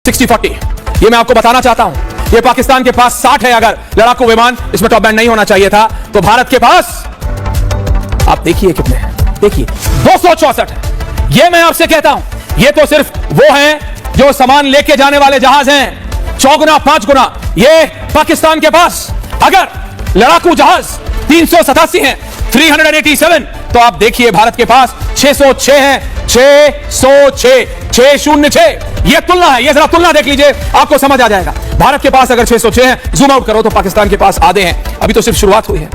60-40 ये मैं आपको बताना चाहता हूं। ये पाकिस्तान के पास 60 है अगर लड़ाकू विमान, इसमें टॉप बैंड नहीं होना चाहिए था। तो भारत के पास आप देखिए कितने हैं, देखिए 264 है। ये मैं आपसे कहता हूं, ये तो सिर्फ वो हैं जो सामान लेके जाने वाले जहाज हैं, 4 गुना 5 गुना। ये पाकिस्तान के पास अगर लड़ाकू जहाज 387 हैं, 387, तो आप देखिए भारत के पास 606 हैं, 606, 606। ये तुलना है, ये जरा तुलना देख लीजिए, आपको समझ आ जाएगा। भारत के पास अगर 606 हैं, जूम आउट करो तो पाकिस्तान के पास आधे हैं। अभी तो सिर्फ शुरुआत हुई है।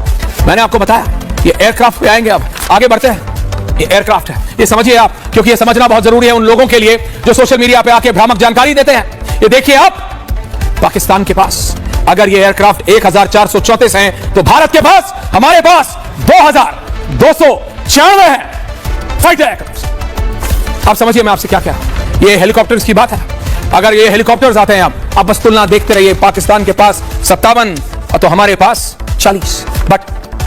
मैंने आपको बताया ये एयरक्राफ्ट पे आएंगे, अब आगे बढ़ते हैं। ये एयरक्राफ्ट है, ये समझिए आप, क्योंकि ये समझना बहुत जरूरी है उन लोगों के लिए जो सोशल मीडिया पे आके भ्रामक जानकारी देते हैं। ये देखिए आप, पाकिस्तान के पास अगर ये एयरक्राफ्ट 1434 हैं, तो भारत के पास, हमारे पास 2296 है फाइटर एयरक्राफ्ट। आप समझिए मैं आपसे क्या कह रहा हूं, ये हेलीकॉप्टर्स की बात है। अगर ये हेलीकॉप्टर्स आते हैं, आप बस तुलना देखते रहिए। पाकिस्तान के पास 57 तो हमारे पास 40। बट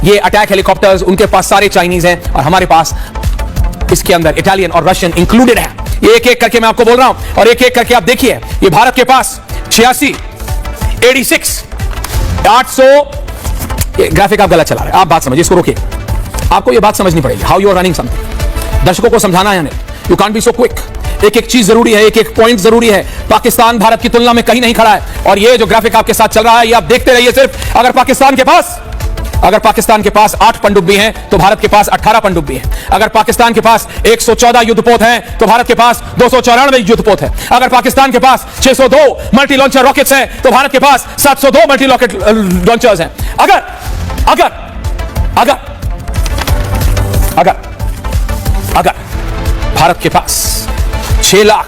ये अटैक हेलीकॉप्टर्स, उनके पास सारे चाइनीज हैं और हमारे पास इसके अंदर इटालियन और रशियन इंक्लूडेड है। ये एक एक करके मैं आपको बोल रहा हूं और एक एक करके आप देखिए। ये भारत के पास 86, 86, 800। ये ग्राफिक आप गलत चला रहे हैं, आप बात समझिए, इसको रोकिए। आपको ये बात समझनी पड़ेगी, how you are running something. दर्शकों को समझाना है, you can't be so quick. एक एक चीज जरूरी है, एक एक पॉइंट जरूरी है। पाकिस्तान भारत की तुलना में कहीं नहीं खड़ा है। और ये जो ग्राफिक आपके साथ चल रहा है, ये आप देखते रहिए सिर्फ। अगर पाकिस्तान के पास 8 पनडुब्बी हैं, तो भारत के पास 18 पनडुब्बी हैं। अगर पाकिस्तान के पास 114 युद्धपोत हैं, तो भारत के पास 294 युद्धपोत है। अगर पाकिस्तान के पास 602 मल्टी लॉन्चर रॉकेट्स हैं, तो भारत के पास 702 मल्टी रॉकेट लॉन्चर्स हैं। अगर भारत के पास 6 लाख,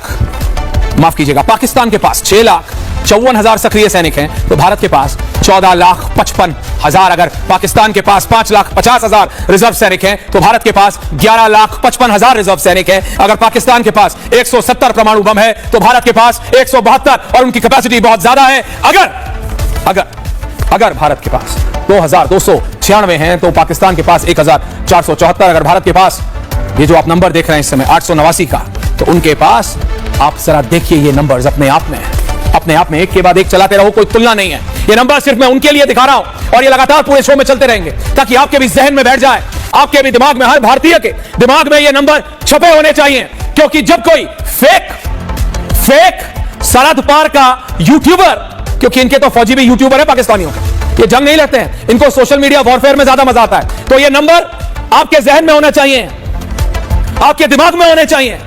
माफ कीजिएगा, पाकिस्तान के पास 6,54,000 सक्रिय सैनिक हैं, तो भारत के पास 14,55,000। अगर पाकिस्तान के पास 5,50,000 रिजर्व सैनिक हैं, तो भारत के पास 11,55,000 रिजर्व सैनिक हैं। अगर पाकिस्तान के पास 170 परमाणु बम है, तो भारत के पास 172 और उनकी कैपेसिटी बहुत ज्यादा है। अगर भारत के पास 2,296 हैं, तो पाकिस्तान के पास 1,474। अगर भारत के पास ये जो आप नंबर देख रहे हैं इस समय 889 का, तो उनके पास आप जरा देखिए ये नंबर्स अपने आप में एक के बाद एक चलाते रहो, कोई तुलना नहीं है। ये नंबर सिर्फ मैं उनके लिए दिखा रहा हूं और ये लगातार पूरे शो में चलते रहेंगे, ताकि आपके भी जहन में बैठ जाए, आपके भी दिमाग में, हर भारतीय के दिमाग में ये नंबर छपे होने चाहिए। क्योंकि जब कोई फेक सरहद पार का यूट्यूबर, क्योंकि इनके तो फौजी भी यूट्यूबर है पाकिस्तानियों के, ये जंग नहीं लड़ते हैं, इनको सोशल मीडिया वॉरफेयर में ज्यादा मजा आता है। तो ये नंबर आपके जहन में होना चाहिए, आपके दिमाग में होने चाहिए।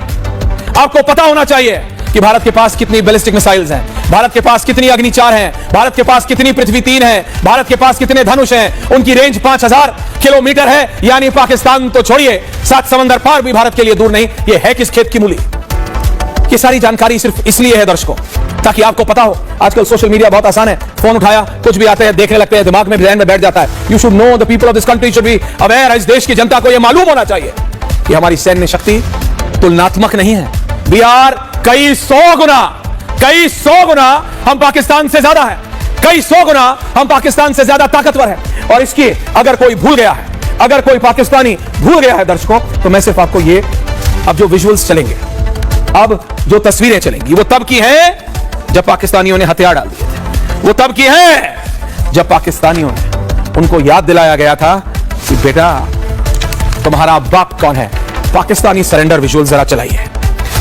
आपको पता होना चाहिए कि भारत के पास कितनी बैलिस्टिक मिसाइल्स हैं, भारत के पास कितनी अग्नि 4 हैं, भारत के पास कितनी पृथ्वी 3 है, भारत के पास कितने धनुष हैं, उनकी रेंज 5000 किलोमीटर है। यानी पाकिस्तान तो छोड़िए, 7 समंदर पार भी भारत के लिए दूर नहीं। ये है किस खेत की मूली। ये सारी जानकारी सिर्फ इसलिए है दर्शकों, ताकि आपको पता हो। आजकल सोशल मीडिया बहुत आसान है, फोन उठाया, कुछ भी आते हैं, देखने लगते हैं, दिमाग में, ध्यान में बैठ जाता है। You should know, the people of this country should be aware. इस देश की जनता को यह मालूम होना चाहिए कि हमारी सैन्य शक्ति तुलनात्मक नहीं है। वी आर कई सौ गुना हम पाकिस्तान से ज्यादा है, कई सौ गुना हम पाकिस्तान से ज्यादा ताकतवर है। और इसकी अगर कोई भूल गया है, अगर कोई पाकिस्तानी भूल गया है दर्शकों, तो मैं सिर्फ आपको ये, अब जो विजुअल्स चलेंगे, अब जो तस्वीरें चलेंगी, वो तब की है जब पाकिस्तानियों ने हथियार डाल दिए थे। वो तब की है जब पाकिस्तानियों ने उनको याद दिलाया गया था कि बेटा तुम्हारा बाप कौन है। पाकिस्तानी सरेंडर विजुअल जरा चलाइए।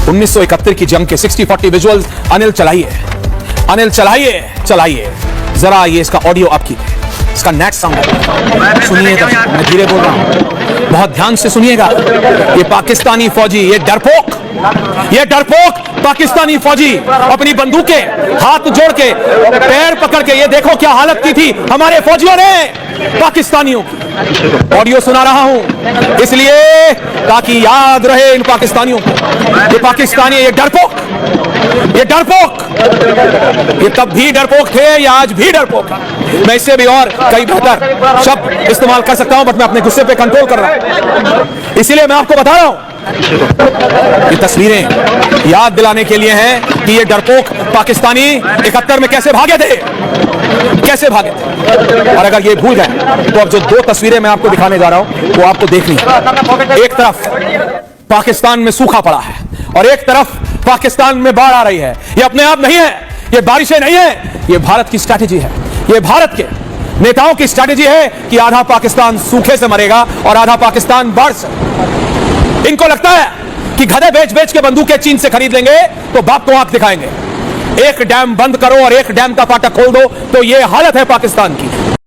1971 की जंग के 60-40 विजुअल्स अनिल चलाइए जरा। ये इसका ऑडियो आप कीजिए, इसका नेट साउंड सुनिए। मैं धीरे बोल रहा हूं, बहुत ध्यान से सुनिएगा। ये पाकिस्तानी फौजी, ये डरपोक पाकिस्तानी फौजी अपनी बंदूकें हाथ जोड़ के, पैर पकड़ के, ये देखो क्या हालत की थी हमारे फौजियों ने पाकिस्तानियों की। ऑडियो सुना रहा हूं इसलिए ताकि याद रहे इन पाकिस्तानियों को। ये पाकिस्तानी, ये डरपोक, ये तब भी डरपोक थे, ये आज भी डरपोक है। मैं इससे भी और कई बेहतर शब्द इस्तेमाल कर सकता हूं, बट मैं अपने गुस्से पे कंट्रोल कर रहा हूं, इसीलिए मैं आपको बता रहा हूं। ये तस्वीरें याद दिलाने के लिए हैं कि ये डरपोक पाकिस्तानी 71 में कैसे भागे थे। और अगर ये भूल गए, तो अब जो 2 तस्वीरें मैं आपको दिखाने जा रहा हूं, वो आपको देखनी है। एक तरफ पाकिस्तान में सूखा पड़ा है और एक तरफ पाकिस्तान में बाढ़ आ रही है, ये अपने आप नहीं है, ये बारिशें नहीं है, ये भारत की स्ट्रैटेजी है। ये भारत के नेताओं की स्ट्रैटेजी है कि आधा पाकिस्तान सूखे से मरेगा और आधा पाकिस्तान बाढ़ से। इनको लगता है कि गधे बेच बेच के बंदूकें चीन से खरीद लेंगे तो बाप को आंख दिखाएंगे। एक डैम बंद करो और एक डैम का फाटक खोल दो तो ये हालत है पाकिस्तान की।